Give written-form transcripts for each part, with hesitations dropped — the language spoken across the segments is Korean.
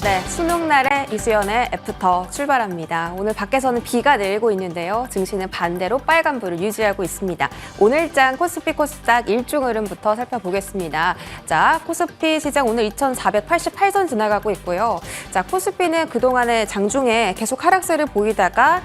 네, 수능날의 이수연의 애프터 출발합니다. 오늘 밖에서는 비가 내리고 있는데요. 증시는 반대로 빨간불을 유지하고 있습니다. 오늘장 코스피 코스닥 일중 흐름부터 살펴보겠습니다. 자, 코스피 시장 오늘 2,488선 지나가고 있고요. 자, 코스피는 그동안에 장중에 계속 하락세를 보이다가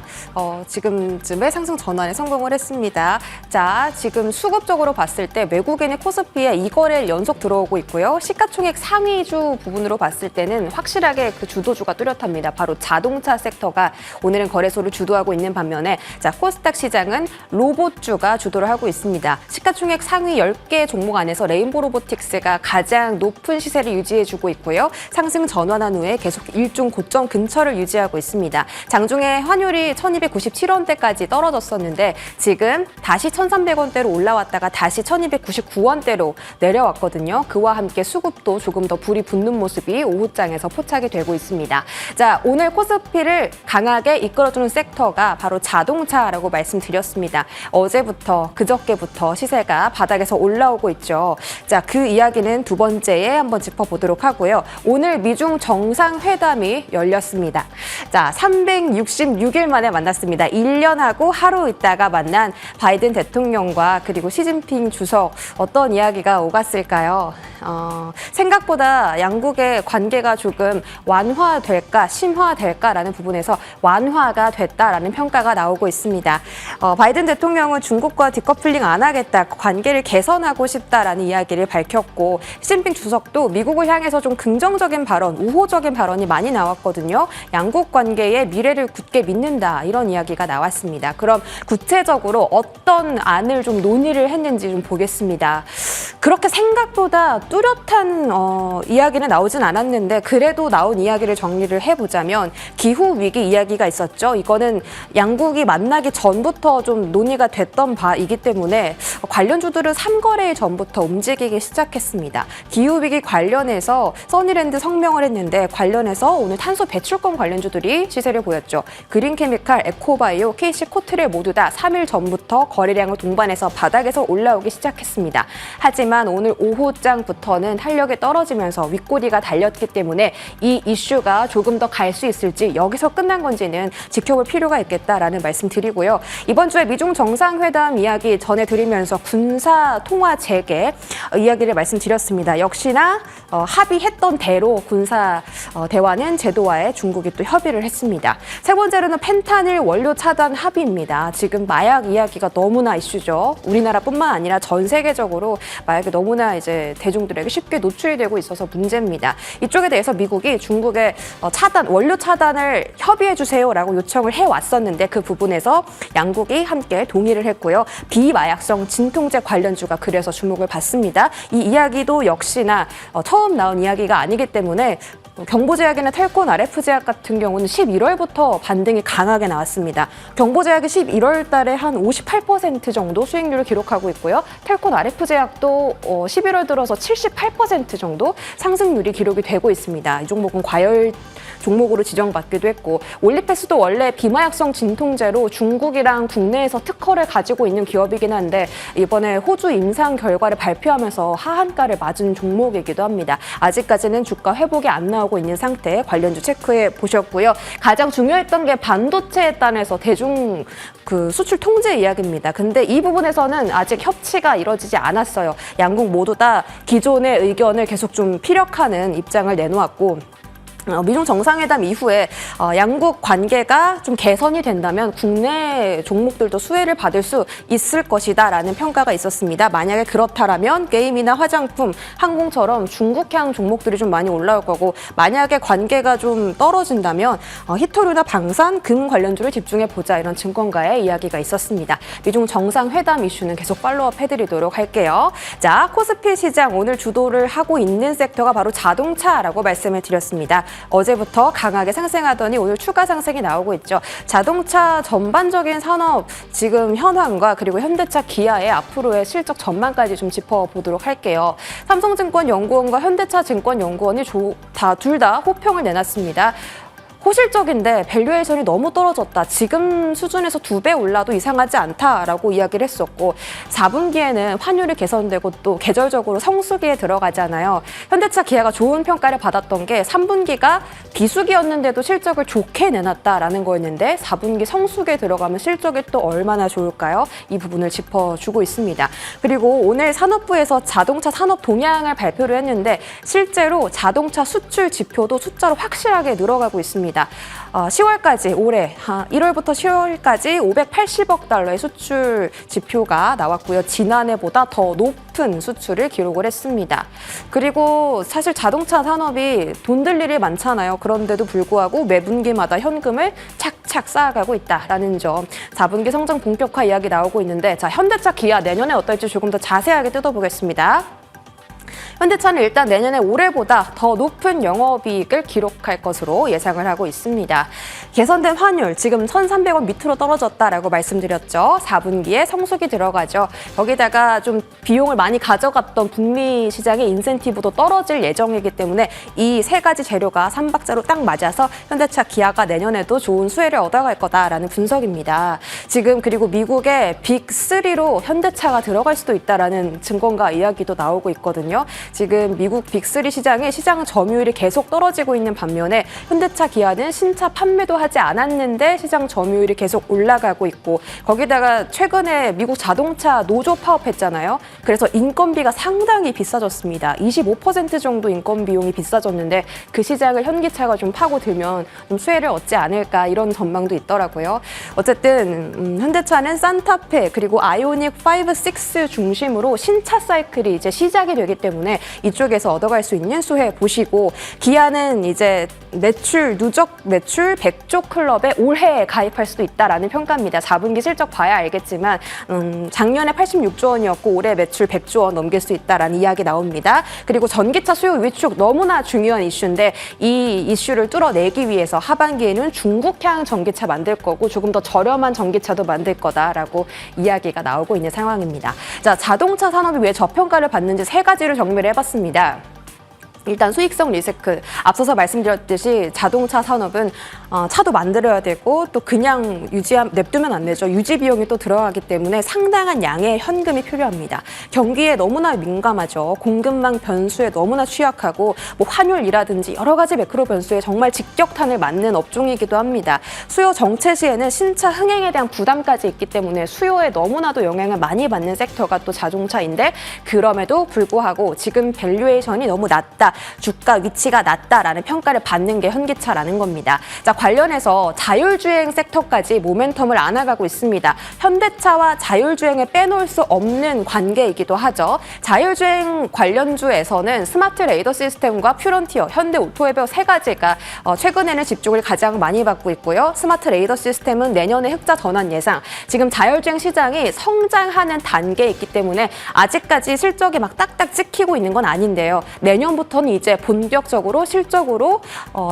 지금쯤에 상승 전환에 성공을 했습니다. 자, 지금 수급적으로 봤을 때 외국인의 코스피에 2거래일 연속 들어오고 있고요. 시가총액 상위주 부분으로 봤을 때는 확실하게 그 주도주가 뚜렷합니다. 바로 자동차 섹터가 오늘은 거래소를 주도하고 있는 반면에 자, 코스닥 시장은 로봇주가 주도를 하고 있습니다. 시가총액 상위 10개 종목 안에서 레인보 로보틱스가 가장 높은 시세를 유지해주고 있고요. 상승 전환한 후에 계속 일중 고점 근처를 유지하고 있습니다. 장중에 환율이 1297원대까지 떨어졌었는데 지금 다시 1300원대로 올라왔다가 다시 1299원대로 내려왔거든요. 그와 함께 수급도 조금 더 불이 붙는 모습이 오후장에서 포착이 되고 있습니다. 자, 오늘 코스피를 강하게 이끌어주는 섹터가 바로 자동차라고 말씀드렸습니다. 어제부터 그저께부터 시세가 바닥에서 올라오고 있죠. 자, 그 이야기는 두 번째에 한번 짚어보도록 하고요. 오늘 미중 정상회담이 열렸습니다. 자, 366일 만에 만났습니다. 1년하고 하루 있다가 만난 바이든 대통령과 그리고 시진핑 주석 어떤 이야기가 오갔을까요? 생각보다 양국의 관계가 조금 완화될까 심화될까라는 부분에서 완화가 됐다라는 평가가 나오고 있습니다. 바이든 대통령은 중국과 디커플링 안 하겠다, 관계를 개선하고 싶다라는 이야기를 밝혔고 시진핑 주석도 미국을 향해서 좀 긍정적인 발언, 우호적인 발언이 많이 나왔거든요. 양국 관계의 미래를 굳게 믿는다 이런 이야기가 나왔습니다. 그럼 구체적으로 어떤 안을 좀 논의를 했는지 좀 보겠습니다. 그렇게 생각보다 뚜렷한 이야기는 나오진 않았는데 그래도 나온 이야기를 정리를 해보자면 기후위기 이야기가 있었죠. 이거는 양국이 만나기 전부터 좀 논의가 됐던 바이기 때문에 관련주들은 3거래일 전부터 움직이기 시작했습니다. 기후위기 관련해서 써니랜드 성명을 했는데 관련해서 오늘 탄소 배출권 관련주들이 시세를 보였죠. 그린케미칼, 에코바이오, KC코트레 모두 다 3일 전부터 거래량을 동반해서 바닥에서 올라오기 시작했습니다. 하지만 오늘 오후장부터는 탄력이 떨어지면서 윗꼬리가 달렸기 때문에 이 이슈가 조금 더 갈 수 있을지 여기서 끝난 건지는 지켜볼 필요가 있겠다라는 말씀 드리고요. 이번 주에 미중 정상회담 이야기 전해드리면서 군사 통화 재개 이야기를 말씀드렸습니다. 역시나 합의했던 대로 군사 대화는 제도화에 중국이 또 협의를 했습니다. 세 번째로는 펜타닐 원료 차단 합의입니다. 지금 마약 이야기가 너무나 이슈죠. 우리나라뿐만 아니라 전 세계적으로 마약이 너무나 이제 대중들에게 쉽게 노출이 되고 있어서 문제입니다. 이쪽에 대해서 미국이 중국의 원료 차단을 협의해 주세요라고 요청을 해왔었는데 그 부분에서 양국이 함께 동의를 했고요. 비마약성 진통제 관련주가 그래서 주목을 받습니다. 이 이야기도 역시나 처음 나온 이야기가 아니기 때문에 경보제약이나 텔콘, RF제약 같은 경우는 11월부터 반등이 강하게 나왔습니다. 경보제약이 11월 달에 한 58% 정도 수익률을 기록하고 있고요. 텔콘, RF제약도 11월 들어서 78% 정도 상승률이 기록이 되고 있습니다. 이 종목은 과열 종목으로 지정받기도 했고 올리패스도 원래 비마약성 진통제로 중국이랑 국내에서 특허를 가지고 있는 기업이긴 한데 이번에 호주 임상 결과를 발표하면서 하한가를 맞은 종목이기도 합니다. 아직까지는 주가 회복이 안 나오고 있는 상태 관련주 체크해 보셨고요. 가장 중요했던 게 반도체에 따라서 대중 수출 통제 이야기입니다. 근데 이 부분에서는 아직 협치가 이뤄지지 않았어요. 양국 모두 다 기존의 의견을 계속 좀 피력하는 입장을 내놓았고 미중 정상회담 이후에 양국 관계가 좀 개선이 된다면 국내 종목들도 수혜를 받을 수 있을 것이다라는 평가가 있었습니다. 만약에 그렇다라면 게임이나 화장품, 항공처럼 중국향 종목들이 좀 많이 올라올 거고 만약에 관계가 좀 떨어진다면 히토류나 방산, 금 관련주를 집중해보자 이런 증권가의 이야기가 있었습니다. 미중 정상회담 이슈는 계속 팔로우업 해드리도록 할게요. 자, 코스피 시장 오늘 주도를 하고 있는 섹터가 바로 자동차라고 말씀을 드렸습니다. 어제부터 강하게 상승하더니 오늘 추가 상승이 나오고 있죠. 자동차 전반적인 산업 지금 현황과 그리고 현대차, 기아의 앞으로의 실적 전망까지 좀 짚어보도록 할게요. 삼성증권 연구원과 현대차 증권 연구원이 둘 다 호평을 내놨습니다. 호실적인데 밸류에이션이 너무 떨어졌다. 지금 수준에서 2배 올라도 이상하지 않다라고 이야기를 했었고 4분기에는 환율이 개선되고 또 계절적으로 성수기에 들어가잖아요. 현대차, 기아가 좋은 평가를 받았던 게 3분기가 비수기였는데도 실적을 좋게 내놨다라는 거였는데 4분기 성수기에 들어가면 실적이 또 얼마나 좋을까요? 이 부분을 짚어주고 있습니다. 그리고 오늘 산업부에서 자동차 산업 동향을 발표를 했는데 실제로 자동차 수출 지표도 숫자로 확실하게 늘어가고 있습니다. 10월까지 올해 1월부터 10월까지 580억 달러의 수출 지표가 나왔고요. 지난해보다 더 높은 수출을 기록을 했습니다. 그리고 사실 자동차 산업이 돈 들 일이 많잖아요. 그런데도 불구하고 매 분기마다 현금을 착착 쌓아가고 있다라는 점. 4분기 성장 본격화 이야기 나오고 있는데 자, 현대차, 기아 내년에 어떨지 조금 더 자세하게 뜯어보겠습니다. 현대차는 일단 내년에 올해보다 더 높은 영업이익을 기록할 것으로 예상을 하고 있습니다. 개선된 환율, 지금 1,300원 밑으로 떨어졌다라고 말씀드렸죠. 4분기에 성수기 들어가죠. 거기다가 좀 비용을 많이 가져갔던 북미 시장의 인센티브도 떨어질 예정이기 때문에 이 세 가지 재료가 삼박자로 딱 맞아서 현대차, 기아가 내년에도 좋은 수혜를 얻어갈 거다라는 분석입니다. 지금 그리고 미국의 빅3로 현대차가 들어갈 수도 있다라는 증권가 이야기도 나오고 있거든요. 지금 미국 빅3 시장의 시장 점유율이 계속 떨어지고 있는 반면에 현대차, 기아는 신차 판매도 하지 않았는데 시장 점유율이 계속 올라가고 있고 거기다가 최근에 미국 자동차 노조 파업했잖아요. 그래서 인건비가 상당히 비싸졌습니다. 25% 정도 인건 비용이 비싸졌는데 그 시장을 현기차가 좀 파고들면 좀 수혜를 얻지 않을까 이런 전망도 있더라고요. 어쨌든 현대차는 산타페 그리고 아이오닉 5, 6 중심으로 신차 사이클이 이제 시작이 되기 때문에 이쪽에서 얻어갈 수 있는 수혜 보시고 기아는 이제 누적 매출 100조 클럽에 올해 가입할 수도 있다라는 평가입니다. 4분기 실적 봐야 알겠지만 작년에 86조 원이었고 올해 매출 100조 원 넘길 수 있다라는 이야기 나옵니다. 그리고 전기차 수요 위축 너무나 중요한 이슈인데 이 이슈를 뚫어내기 위해서 하반기에는 중국향 전기차 만들 거고 조금 더 저렴한 전기차도 만들 거다라고 이야기가 나오고 있는 상황입니다. 자, 자동차 산업이 왜 저평가를 받는지 세 가지를 정리를 해봤습니다. 일단 수익성 리스크, 앞서서 말씀드렸듯이 자동차 산업은 차도 만들어야 되고 또 그냥 냅두면 안 되죠. 유지 비용이 또 들어가기 때문에 상당한 양의 현금이 필요합니다. 경기에 너무나 민감하죠. 공급망 변수에 너무나 취약하고 뭐 환율이라든지 여러 가지 매크로 변수에 정말 직격탄을 맞는 업종이기도 합니다. 수요 정체 시에는 신차 흥행에 대한 부담까지 있기 때문에 수요에 너무나도 영향을 많이 받는 섹터가 또 자동차인데 그럼에도 불구하고 지금 밸류에이션이 너무 낮다. 주가 위치가 낮다라는 평가를 받는 게 현기차라는 겁니다. 자, 관련해서 자율주행 섹터까지 모멘텀을 안아가고 있습니다. 현대차와 자율주행을 빼놓을 수 없는 관계이기도 하죠. 자율주행 관련주에서는 스마트 레이더 시스템과 퓨런티어, 현대 오토웨버 세 가지가 최근에는 집중을 가장 많이 받고 있고요. 스마트 레이더 시스템은 내년에 흑자 전환 예상. 지금 자율주행 시장이 성장하는 단계에 있기 때문에 아직까지 실적이 막 딱딱 찍히고 있는 건 아닌데요. 내년부터 이제 본격적으로 실적으로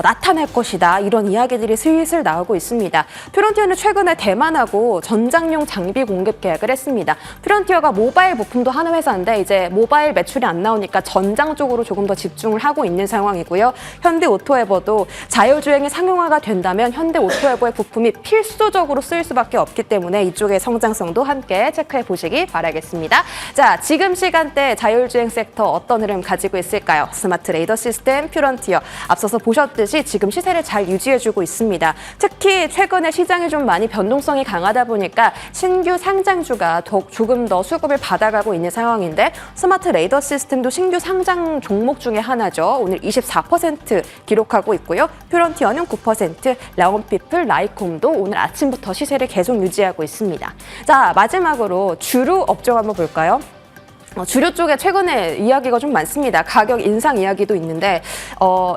나타날 것이다. 이런 이야기들이 슬슬 나오고 있습니다. 퓨런티어는 최근에 대만하고 전장용 장비 공급 계약을 했습니다. 퓨런티어가 모바일 부품도 하는 회사인데 이제 모바일 매출이 안 나오니까 전장 쪽으로 조금 더 집중을 하고 있는 상황이고요. 현대 오토웨버도 자율주행이 상용화가 된다면 현대 오토웨버의 부품이 필수적으로 쓰일 수밖에 없기 때문에 이쪽의 성장성도 함께 체크해 보시기 바라겠습니다. 자, 지금 시간대 자율주행 섹터 어떤 흐름 가지고 있을까요? 스마트 레이더 시스템, 퓨런티어 앞서서 보셨듯이 지금 시세를 잘 유지해주고 있습니다. 특히 최근에 시장이 좀 많이 변동성이 강하다 보니까 신규 상장주가 조금 더 수급을 받아가고 있는 상황인데 스마트 레이더 시스템도 신규 상장 종목 중에 하나죠. 오늘 24% 기록하고 있고요. 퓨런티어는 9%, 라온피플, 라이콤도 오늘 아침부터 시세를 계속 유지하고 있습니다. 자, 마지막으로 주류 업종 한번 볼까요? 주류 쪽에 최근에 이야기가 좀 많습니다. 가격 인상 이야기도 있는데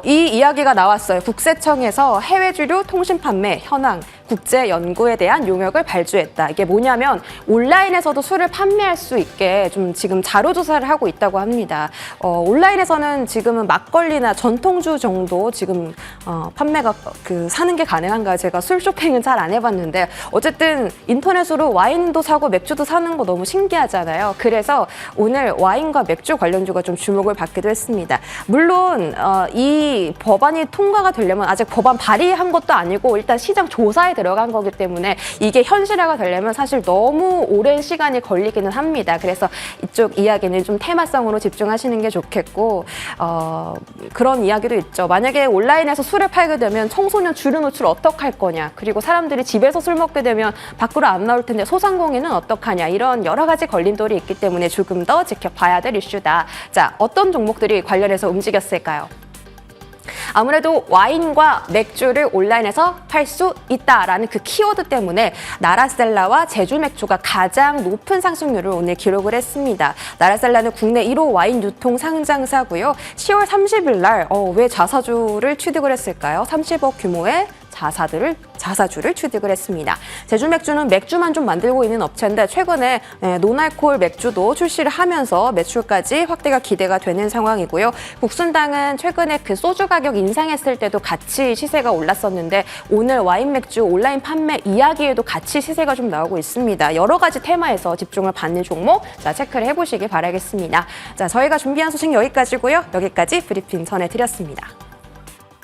이 이야기가 나왔어요. 국세청에서 해외 주류 통신 판매 현황 국제 연구에 대한 용역을 발주했다. 이게 뭐냐면 온라인에서도 술을 판매할 수 있게 좀 지금 자료 조사를 하고 있다고 합니다. 온라인에서는 지금은 막걸리나 전통주 정도 지금 판매가 사는 게 가능한가요? 제가 술 쇼핑은 잘 안 해봤는데 어쨌든 인터넷으로 와인도 사고 맥주도 사는 거 너무 신기하잖아요. 그래서 오늘 와인과 맥주 관련주가 좀 주목을 받기도 했습니다. 물론 이 법안이 통과가 되려면 아직 법안 발의한 것도 아니고 일단 시장 조사에 들어간 거기 때문에 이게 현실화가 되려면 사실 너무 오랜 시간이 걸리기는 합니다. 그래서 이쪽 이야기는 좀 테마성으로 집중하시는 게 좋겠고 그런 이야기도 있죠. 만약에 온라인에서 술을 팔게 되면 청소년 주류 노출 어떡할 거냐, 그리고 사람들이 집에서 술 먹게 되면 밖으로 안 나올 텐데 소상공인은 어떡하냐, 이런 여러 가지 걸림돌이 있기 때문에 조금 더 지켜봐야 될 이슈다. 자, 어떤 종목들이 관련해서 움직였을까요? 아무래도 와인과 맥주를 온라인에서 팔 수 있다라는 그 키워드 때문에 나라셀라와 제주 맥주가 가장 높은 상승률을 오늘 기록을 했습니다. 나라셀라는 국내 1호 와인 유통 상장사고요. 10월 30일 날 왜 자사주를 취득을 했을까요? 30억 규모의 자사주를 취득을 했습니다. 제주 맥주는 맥주만 좀 만들고 있는 업체인데 최근에 노알코올 맥주도 출시를 하면서 매출까지 확대가 기대가 되는 상황이고요. 국순당은 최근에 그 소주 가격 인상했을 때도 같이 시세가 올랐었는데 오늘 와인 맥주 온라인 판매 이야기에도 같이 시세가 좀 나오고 있습니다. 여러 가지 테마에서 집중을 받는 종목, 자, 체크를 해보시기 바라겠습니다. 자, 저희가 준비한 소식 여기까지고요. 여기까지 브리핑 전해드렸습니다.